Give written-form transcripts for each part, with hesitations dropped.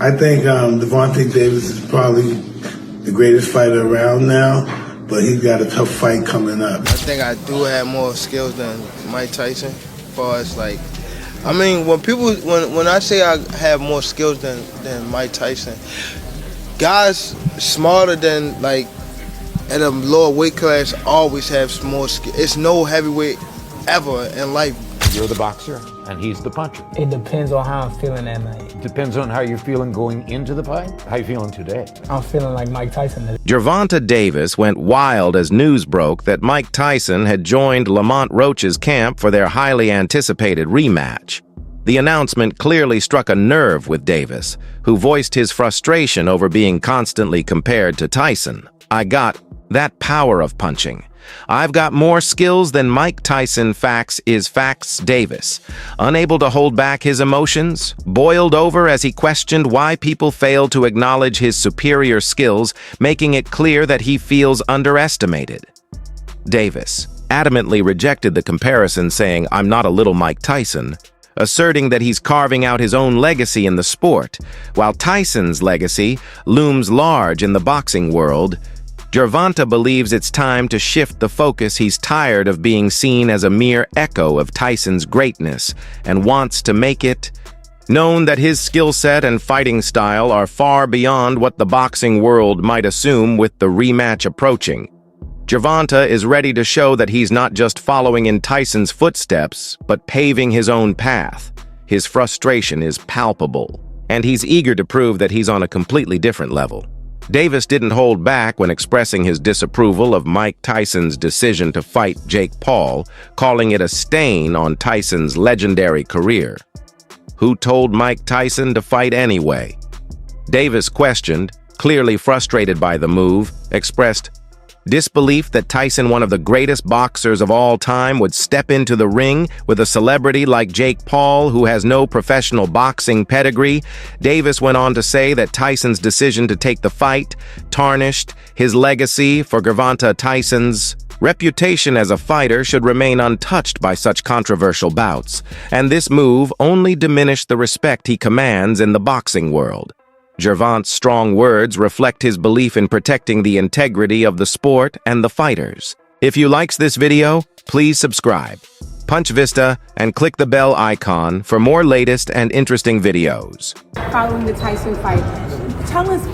I think Gervonta Davis is probably the greatest fighter around now, but he's got a tough fight coming up. I think I do have more skills than Mike Tyson, as far as like, I mean, when I say I have more skills than Mike Tyson, guys smarter than, like, at a lower weight class always have more skill. It's no heavyweight ever in life. You're the boxer, and he's the puncher. It depends on how I'm feeling that night. Depends on how you're feeling going into the fight. How you feeling today? I'm feeling like Mike Tyson. Gervonta Davis went wild as news broke that Mike Tyson had joined Lamont Roach's camp for their highly anticipated rematch. The announcement clearly struck a nerve with Davis, who voiced his frustration over being constantly compared to Tyson. "I got that power of punching. I've got more skills than Mike Tyson, facts is facts." Davis, unable to hold back his emotions, boiled over as he questioned why people fail to acknowledge his superior skills, making it clear that he feels underestimated. Davis adamantly rejected the comparison, saying, "I'm not a little Mike Tyson," asserting that he's carving out his own legacy in the sport. While Tyson's legacy looms large in the boxing world, Gervonta believes it's time to shift the focus. He's tired of being seen as a mere echo of Tyson's greatness and wants to make it known that his skill set and fighting style are far beyond what the boxing world might assume. With the rematch approaching, Gervonta is ready to show that he's not just following in Tyson's footsteps, but paving his own path. His frustration is palpable, and he's eager to prove that he's on a completely different level. Davis didn't hold back when expressing his disapproval of Mike Tyson's decision to fight Jake Paul, calling it a stain on Tyson's legendary career. Who told Mike Tyson to fight anyway? Davis questioned, clearly frustrated by the move, expressed disbelief that Tyson, one of the greatest boxers of all time, would step into the ring with a celebrity like Jake Paul, who has no professional boxing pedigree. Davis went on to say that Tyson's decision to take the fight tarnished his legacy. For Gervonta, Tyson's reputation as a fighter should remain untouched by such controversial bouts, and this move only diminished the respect he commands in the boxing world. Gervonta's strong words reflect his belief in protecting the integrity of the sport and the fighters. If you liked this video, please subscribe, punch Vista, and click the bell icon for more latest and interesting videos. Following the Tyson fight, tell us,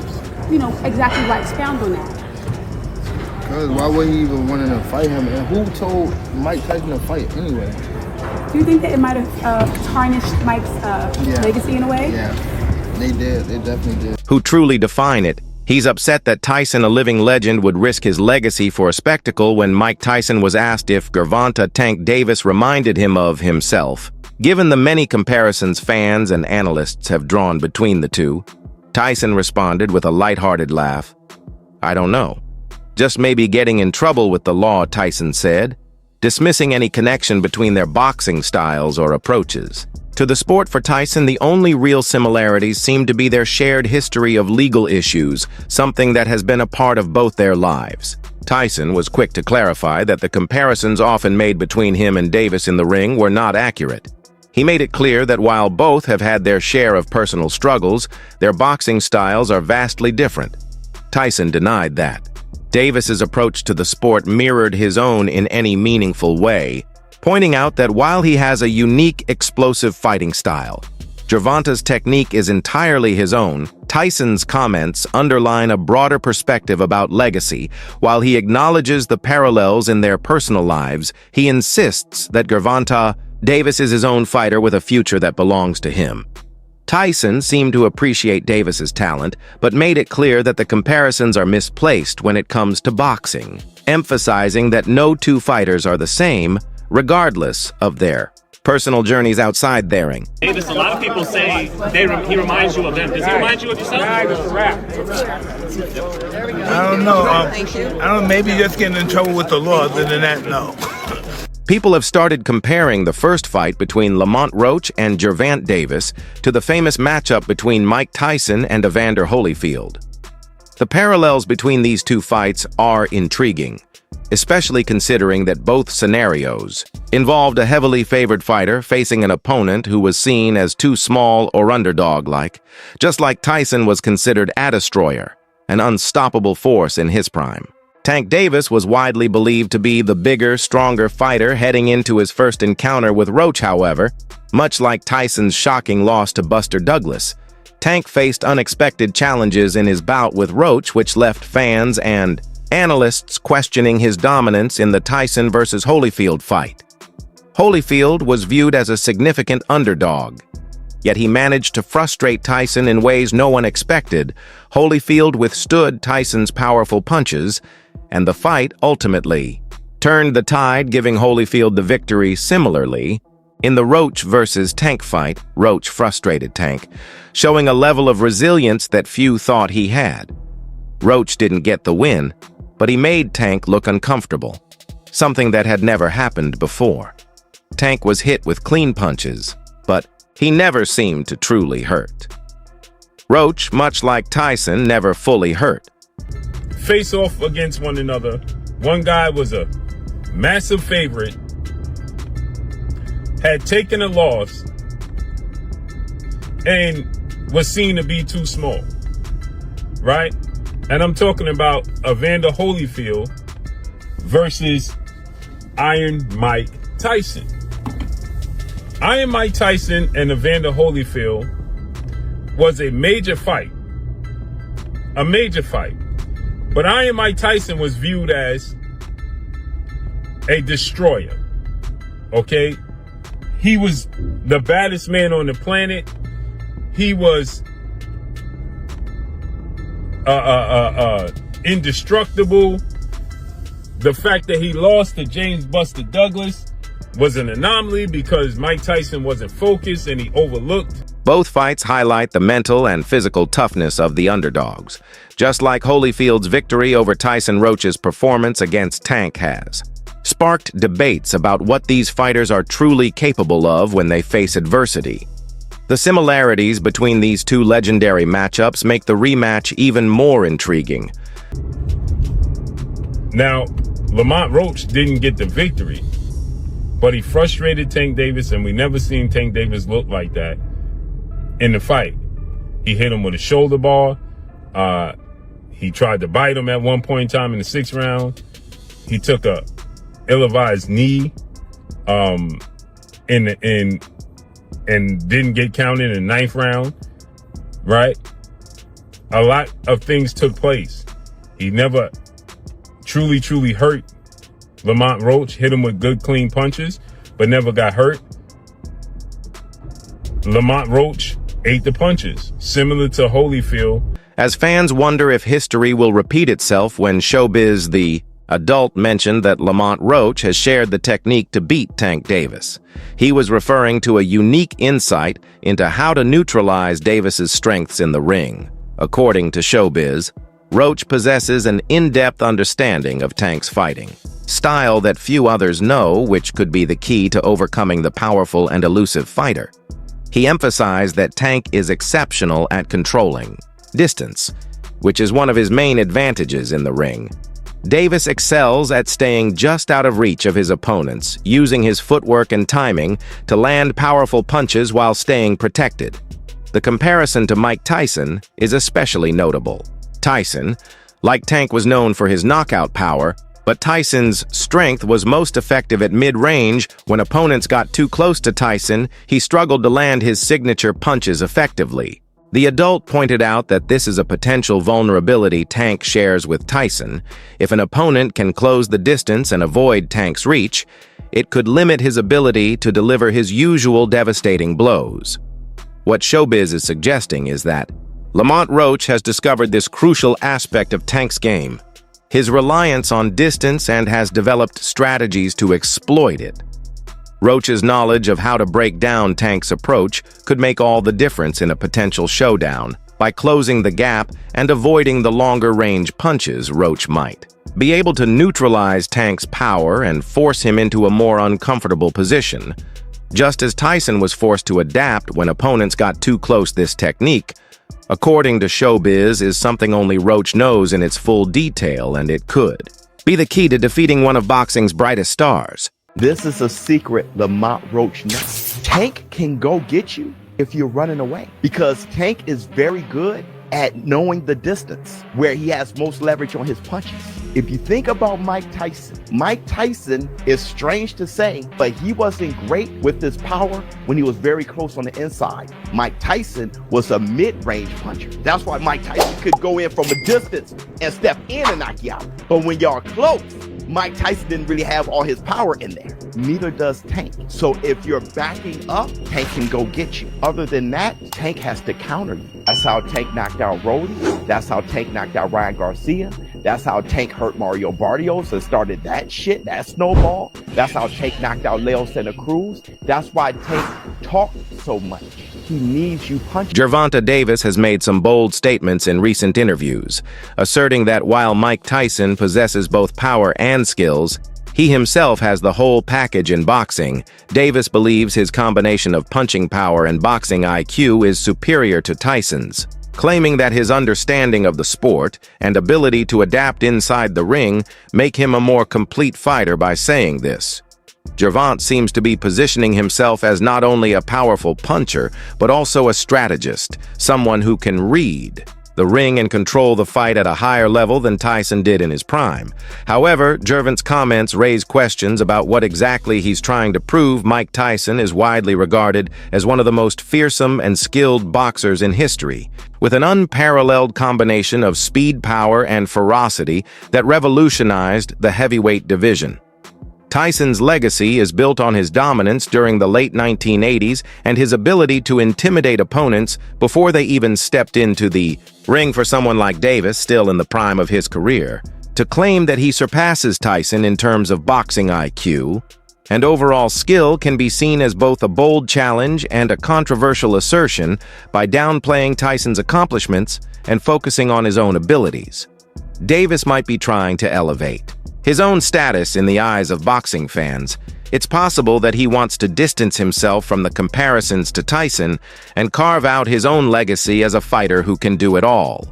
exactly why, expound on that. Because why would he even want to fight him? And who told Mike Tyson to fight anyway? Do you think that it might have tarnished Mike's legacy in a way? Yeah. They did. They definitely did. Who truly define it. He's upset that Tyson, a living legend, would risk his legacy for a spectacle. When Mike Tyson was asked if Gervonta Tank Davis reminded him of himself, given the many comparisons fans and analysts have drawn between the two, Tyson responded with a lighthearted laugh. "I don't know. Just maybe getting in trouble with the law," Tyson said, dismissing any connection between their boxing styles or approaches. To the sport, for Tyson, the only real similarities seem to be their shared history of legal issues, something that has been a part of both their lives. Tyson was quick to clarify that the comparisons often made between him and Davis in the ring were not accurate. He made it clear that while both have had their share of personal struggles, their boxing styles are vastly different. Tyson denied that. Davis's approach to the sport mirrored his own in any meaningful way, pointing out that while he has a unique, explosive fighting style, Gervonta's technique is entirely his own. Tyson's comments underline a broader perspective about legacy. While he acknowledges the parallels in their personal lives, he insists that Gervonta Davis is his own fighter with a future that belongs to him. Tyson seemed to appreciate Davis's talent, but made it clear that the comparisons are misplaced when it comes to boxing, emphasizing that no two fighters are the same, regardless of their personal journeys outside their ring. Davis, a lot of people say he reminds you of them. Does he remind you of yourself? I don't know. I don't know. Maybe just getting in trouble with the law. Other than that, no. People have started comparing the first fight between Lamont Roach and Gervonta Davis to the famous matchup between Mike Tyson and Evander Holyfield. The parallels between these two fights are intriguing, especially considering that both scenarios involved a heavily favored fighter facing an opponent who was seen as too small or underdog-like, just like Tyson was considered a destroyer, an unstoppable force in his prime. Tank Davis was widely believed to be the bigger, stronger fighter heading into his first encounter with Roach, however. Much like Tyson's shocking loss to Buster Douglas, Tank faced unexpected challenges in his bout with Roach, which left fans and analysts questioning his dominance in the Tyson versus Holyfield fight. Holyfield was viewed as a significant underdog, yet he managed to frustrate Tyson in ways no one expected. Holyfield withstood Tyson's powerful punches, and the fight ultimately turned the tide, giving Holyfield the victory. Similarly, in the Roach versus Tank fight, Roach frustrated Tank, showing a level of resilience that few thought he had. Roach didn't get the win, but he made Tank look uncomfortable, something that had never happened before. Tank was hit with clean punches, but he never seemed to truly hurt. Roach, much like Tyson, never fully hurt. Face off against one another. One guy was a massive favorite, had taken a loss, and was seen to be too small, right? And I'm talking about Evander Holyfield versus Iron Mike Tyson. Iron Mike Tyson and Evander Holyfield was a major fight. A major fight. But Iron Mike Tyson was viewed as a destroyer. Okay? He was the baddest man on the planet. He was indestructible. The fact that he lost to James Buster Douglas was an anomaly because Mike Tyson wasn't focused and he overlooked. Both fights highlight the mental and physical toughness of the underdogs, just like Holyfield's victory over Tyson Roach's performance against Tank has sparked debates about what these fighters are truly capable of when they face adversity. The similarities between these two legendary matchups make the rematch even more intriguing. Now, Lamont Roach didn't get the victory, but he frustrated Tank Davis, and we never seen Tank Davis look like that in the fight. He hit him with a shoulder bar. He tried to bite him at one point in time in the 6th round. He took a ill-advised knee and didn't get counted in the 9th round, right? A lot of things took place. He never truly hurt Lamont Roach, hit him with good, clean punches, but never got hurt. Lamont Roach ate the punches, similar to Holyfield. As fans wonder if history will repeat itself when Showbiz the Adult mentioned that Lamont Roach has shared the technique to beat Tank Davis. He was referring to a unique insight into how to neutralize Davis's strengths in the ring. According to Showbiz, Roach possesses an in-depth understanding of Tank's fighting style that few others know, which could be the key to overcoming the powerful and elusive fighter. He emphasized that Tank is exceptional at controlling distance, which is one of his main advantages in the ring. Davis excels at staying just out of reach of his opponents, using his footwork and timing to land powerful punches while staying protected. The comparison to Mike Tyson is especially notable. Tyson, like Tank, was known for his knockout power, but Tyson's strength was most effective at mid-range. When opponents got too close to Tyson, he struggled to land his signature punches effectively. The Adult pointed out that this is a potential vulnerability Tank shares with Tyson. If an opponent can close the distance and avoid Tank's reach, it could limit his ability to deliver his usual devastating blows. What Showbiz is suggesting is that Lamont Roach has discovered this crucial aspect of Tank's game, his reliance on distance, and has developed strategies to exploit it. Roach's knowledge of how to break down Tank's approach could make all the difference in a potential showdown. By closing the gap and avoiding the longer-range punches, Roach might be able to neutralize Tank's power and force him into a more uncomfortable position. Just as Tyson was forced to adapt when opponents got too close, this technique according to Showbiz, is something only Roach knows in its full detail, and it could be the key to defeating one of boxing's brightest stars. This is a secret Lamont Roach knows. Tank can go get you if you're running away, because Tank is very good at knowing the distance where he has most leverage on his punches. If you think about Mike Tyson is strange to say, but he wasn't great with his power when he was very close on the inside. Mike Tyson was a mid-range puncher. That's why Mike Tyson could go in from a distance and step in and knock you out. But when y'all close, Mike Tyson didn't really have all his power in there. Neither does Tank. So if you're backing up, Tank can go get you. Other than that, Tank has to counter you. That's how Tank knocked out Roddy. That's how Tank knocked out Ryan Garcia. That's how Tank hurt Mario Barrios and started that shit, that snowball. That's how Tank knocked out Leo Santa Cruz. That's why Tank talks so much. He needs you punching. Gervonta Davis has made some bold statements in recent interviews, asserting that while Mike Tyson possesses both power and skills, he himself has the whole package in boxing. Davis believes his combination of punching power and boxing IQ is superior to Tyson's, claiming that his understanding of the sport and ability to adapt inside the ring make him a more complete fighter by saying this. Gervonta seems to be positioning himself as not only a powerful puncher, but also a strategist, someone who can read the ring and control the fight at a higher level than Tyson did in his prime. However, Gervonta's comments raise questions about what exactly he's trying to prove. Mike Tyson is widely regarded as one of the most fearsome and skilled boxers in history, with an unparalleled combination of speed, power, and ferocity that revolutionized the heavyweight division. Tyson's legacy is built on his dominance during the late 1980s and his ability to intimidate opponents before they even stepped into the ring. For someone like Davis, still in the prime of his career, to claim that he surpasses Tyson in terms of boxing IQ and overall skill can be seen as both a bold challenge and a controversial assertion by downplaying Tyson's accomplishments and focusing on his own abilities. Davis might be trying to elevate his own status in the eyes of boxing fans. It's possible that he wants to distance himself from the comparisons to Tyson and carve out his own legacy as a fighter who can do it all.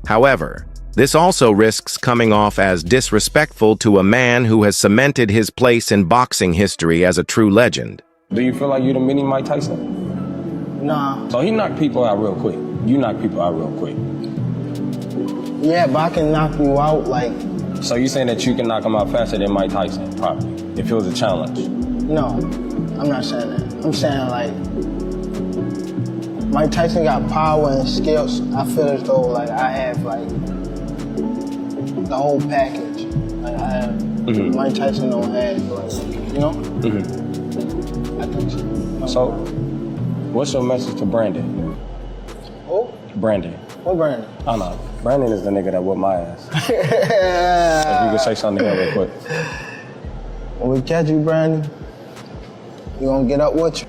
However, this also risks coming off as disrespectful to a man who has cemented his place in boxing history as a true legend. Do you feel like you're the mini Mike Tyson? Nah. So he knocked people out real quick. You knock people out real quick. Yeah, but I can knock you out like... So you saying that you can knock him out faster than Mike Tyson, probably, if it was a challenge? No, I'm not saying that. I'm saying like, Mike Tyson got power and skills. I feel as though like I have like the whole package. Like I have, Mike Tyson don't have, like, you know? I think so. So, what's your message to Brandon? Who? Brandon. What Brandon? I don't know. Brandon is the nigga that whooped my ass. If you could say something to him real quick. When we catch you, Brandon, we gonna get up with you.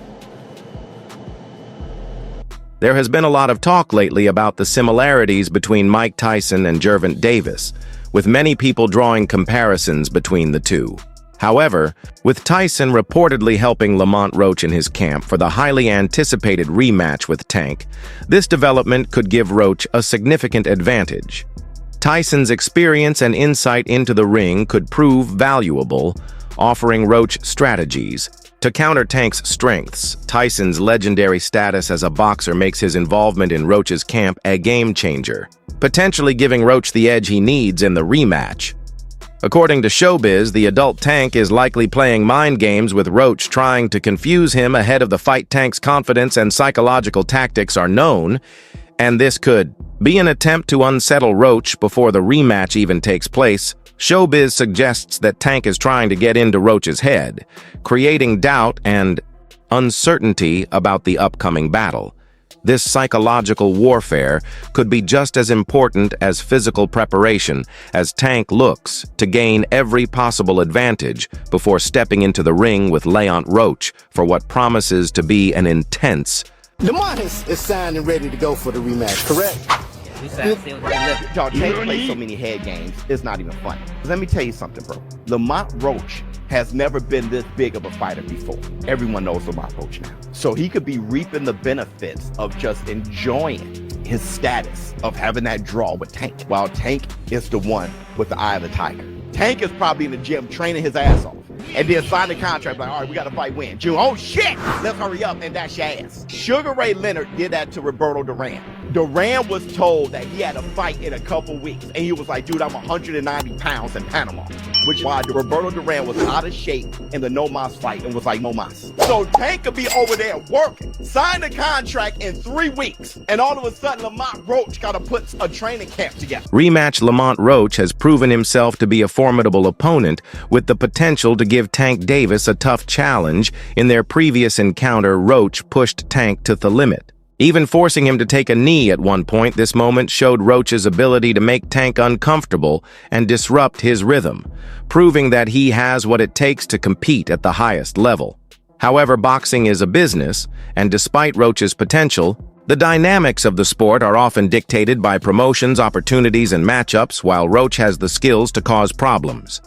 There has been a lot of talk lately about the similarities between Mike Tyson and Gervonta Davis, with many people drawing comparisons between the two. However, with Tyson reportedly helping Lamont Roach in his camp for the highly anticipated rematch with Tank, this development could give Roach a significant advantage. Tyson's experience and insight into the ring could prove valuable, offering Roach strategies to counter Tank's strengths. Tyson's legendary status as a boxer makes his involvement in Roach's camp a game-changer, potentially giving Roach the edge he needs in the rematch. According to Showbiz, the adult Tank is likely playing mind games with Roach, trying to confuse him ahead of the fight. Tank's confidence and psychological tactics are known, and this could be an attempt to unsettle Roach before the rematch even takes place. Showbiz suggests that Tank is trying to get into Roach's head, creating doubt and uncertainty about the upcoming battle. This psychological warfare could be just as important as physical preparation, as Tank looks to gain every possible advantage before stepping into the ring with Lamont Roach for what promises to be an intense. Lamont is signed and ready to go for the rematch, correct? Y'all Tank play so many head games, it's not even funny. Let me tell you something, bro. Lamont Roach has never been this big of a fighter before. Everyone knows Lamont Roach now. So he could be reaping the benefits of just enjoying his status of having that draw with Tank, while Tank is the one with the eye of the tiger. Tank is probably in the gym training his ass off. And then sign the contract like, all right, we got to fight when? June. Oh, shit! Let's hurry up and dash your ass. Sugar Ray Leonard did that to Roberto Duran. Duran was told that he had a fight in a couple weeks. And he was like, dude, I'm 190 pounds in Panama. Which is why Roberto Duran was out of shape in the No Mas fight and was like, no mas. So Tank could be over there working, sign the contract in 3 weeks. And all of a sudden, Lamont Roach got to put a training camp together. Rematch Lamont Roach has proven himself to be a formidable opponent with the potential to give Tank Davis a tough challenge. In their previous encounter, Roach pushed Tank to the limit, even forcing him to take a knee at one point. This moment showed Roach's ability to make Tank uncomfortable and disrupt his rhythm, proving that he has what it takes to compete at the highest level. However, boxing is a business, and despite Roach's potential, the dynamics of the sport are often dictated by promotions, opportunities, and matchups, while Roach has the skills to cause problems.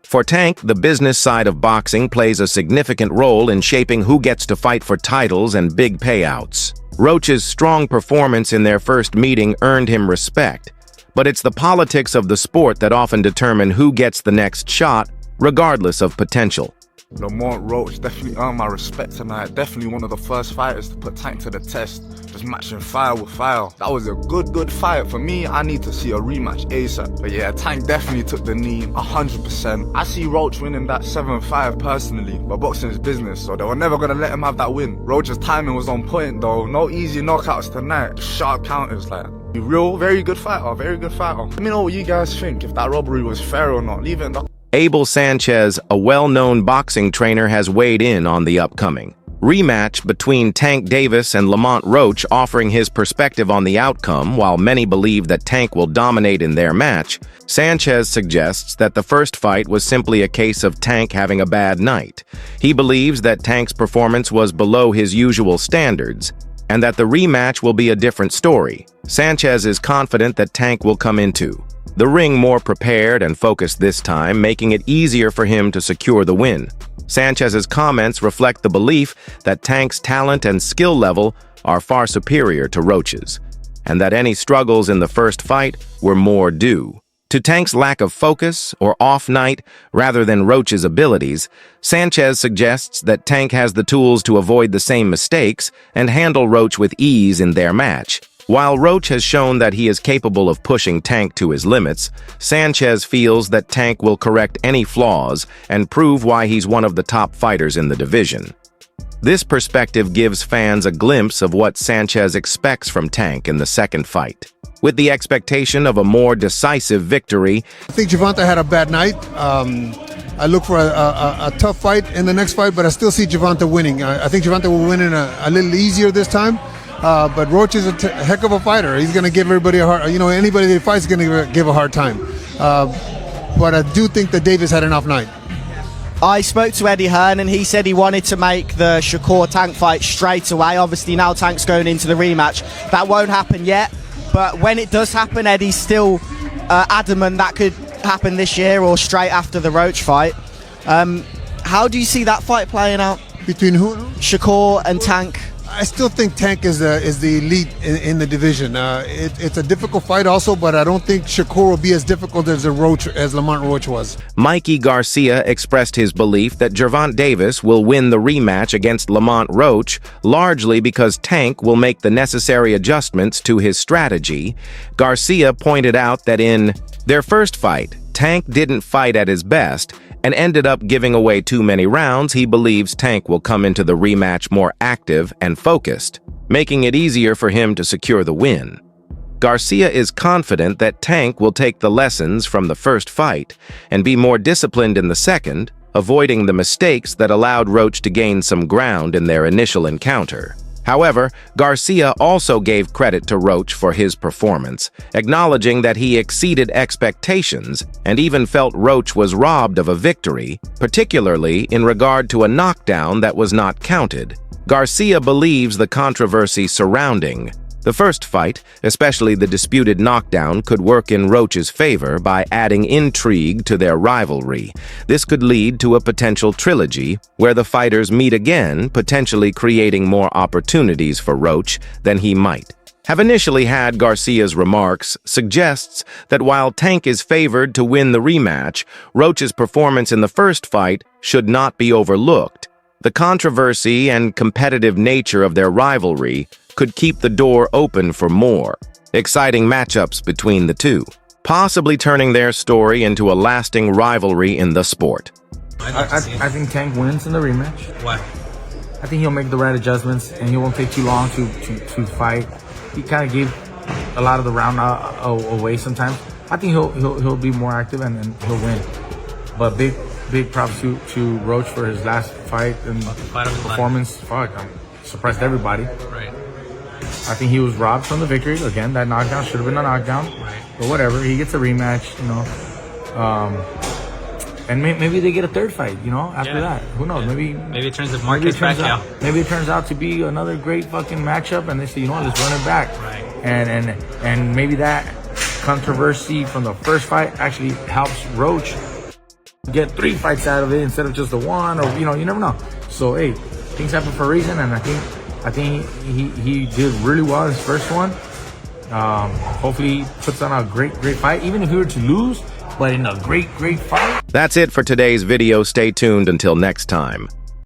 For Tank, the business side of boxing plays a significant role in shaping who gets to fight for titles and big payouts. Roach's strong performance in their first meeting earned him respect, but it's the politics of the sport that often determine who gets the next shot, regardless of potential. Lamont Roach definitely earned my respect tonight. Definitely one of the first fighters to put Tank to the test. Just matching fire with fire. That was a good fight. For me, I need to see a rematch ASAP. But yeah, Tank definitely took the knee 100%. I see Roach winning that 7-5 personally. But boxing is business, so they were never going to let him have that win. Roach's timing was on point though. No easy knockouts tonight. Sharp counters like. Real, very good fighter, very good fighter. Let me know what you guys think, if that robbery was fair or not. Leave it in the... Abel Sanchez, a well-known boxing trainer, has weighed in on the upcoming rematch between Tank Davis and Lamont Roach, offering his perspective on the outcome. While many believe that Tank will dominate in their match, Sanchez suggests that the first fight was simply a case of Tank having a bad night. He believes that Tank's performance was below his usual standards, and that the rematch will be a different story. Sanchez is confident that Tank will come into the ring more prepared and focused this time, making it easier for him to secure the win. Sanchez's comments reflect the belief that Tank's talent and skill level are far superior to Roach's, and that any struggles in the first fight were more due to Tank's lack of focus or off night rather than Roach's abilities. Sanchez suggests that Tank has the tools to avoid the same mistakes and handle Roach with ease in their match. While Roach has shown that he is capable of pushing Tank to his limits, Sanchez feels that Tank will correct any flaws and prove why he's one of the top fighters in the division. This perspective gives fans a glimpse of what Sanchez expects from Tank in the second fight, with the expectation of a more decisive victory. I think Gervonta had a bad night. I look for a tough fight in the next fight, but I still see Gervonta winning. I think Gervonta will win in a little easier this time. But Roach is a heck of a fighter. He's going to give everybody a hard, anybody that fights is going to give a hard time. But I do think that Davis had an off night. I spoke to Eddie Hearn and he said he wanted to make the Shakur-Tank fight straight away. Obviously now Tank's going into the rematch. That won't happen yet, but when it does happen, Eddie's still adamant that could happen this year or straight after the Roach fight. How do you see that fight playing out? Between who? Shakur and Tank. I still think Tank is the elite in the division. It's a difficult fight also, but I don't think Shakur will be as difficult as Lamont Roach was. Mikey Garcia expressed his belief that Gervonta Davis will win the rematch against Lamont Roach, largely because Tank will make the necessary adjustments to his strategy. Garcia pointed out that in their first fight, Tank didn't fight at his best and ended up giving away too many rounds. He believes Tank will come into the rematch more active and focused, making it easier for him to secure the win. Garcia is confident that Tank will take the lessons from the first fight and be more disciplined in the second, avoiding the mistakes that allowed Roach to gain some ground in their initial encounter. However, Garcia also gave credit to Roach for his performance, acknowledging that he exceeded expectations and even felt Roach was robbed of a victory, particularly in regard to a knockdown that was not counted. Garcia believes the controversy surrounding the first fight, especially the disputed knockdown, could work in Roach's favor by adding intrigue to their rivalry. This could lead to a potential trilogy where the fighters meet again, potentially creating more opportunities for Roach than he might have initially had Garcia's remarks suggests that while Tank is favored to win the rematch, Roach's performance in the first fight should not be overlooked. The controversy and competitive nature of their rivalry could keep the door open for more exciting matchups between the two, possibly turning their story into a lasting rivalry in the sport. I think Tank wins in the rematch. Why? I think he'll make the right adjustments, and he won't take too long to fight. He kind of gave a lot of the round away sometimes. I think he'll be more active and he'll win. But big props to Roach for his last fight and performance. Fuck, surprised everybody. Right. I think he was robbed from the victory. Again, that knockdown should have been a knockdown. Right. But whatever, he gets a rematch, you know. And maybe they get a third fight, you know, after that. Who knows? Maybe it turns the market back out. Maybe it turns out to be another great fucking matchup, and they say, you know what, let's run it back. Right. And maybe that controversy from the first fight actually helps Roach get 3 fights out of it instead of just the one, or you know, you never know. So hey, things happen for a reason, and I think he did really well in his first one. Hopefully he puts on a great fight, even if he were to lose, but in a great fight. That's it for today's video. Stay tuned until next time.